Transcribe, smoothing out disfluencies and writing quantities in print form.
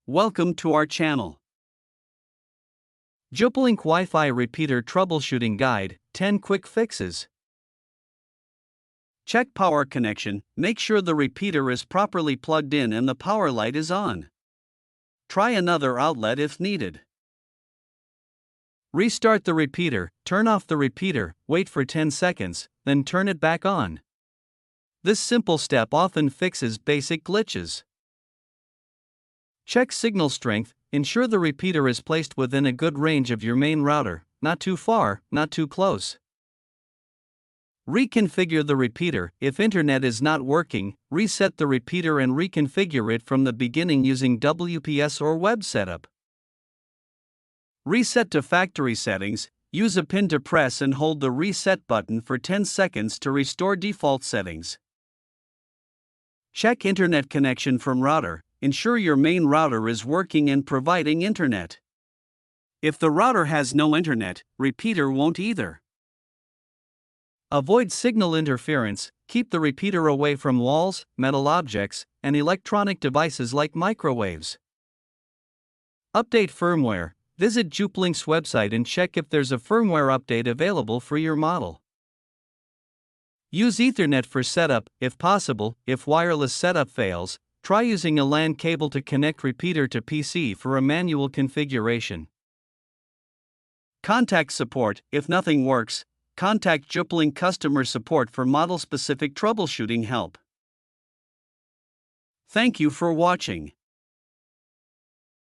Welcome to our channel. Juplink Wi-Fi Repeater Troubleshooting Guide, 10 Quick Fixes. Check power connection, make sure the repeater is properly plugged in and the power light is on. Try another outlet if needed. Restart the repeater, turn off the repeater, wait for 10 seconds, then turn it back on. This simple step often fixes basic glitches. Check signal strength, ensure the repeater is placed within a good range of your main router, not too far, not too close. Reconfigure the repeater, if internet is not working, reset the repeater and reconfigure it from the beginning using WPS or web setup. Reset to factory settings, use a pin to press and hold the reset button for 10 seconds to restore default settings. Check internet connection from router, ensure your main router is working and providing internet. If the router has no internet, repeater won't either. Avoid signal interference, keep the repeater away from walls, metal objects, and electronic devices like microwaves. Update firmware, visit Juplink's website and check if there's a firmware update available for your model. Use Ethernet for setup, if possible. If wireless setup fails, try using a LAN cable to connect repeater to PC for a manual configuration. Contact support, if nothing works, contact Juplink customer support for model-specific troubleshooting help. Thank you for watching.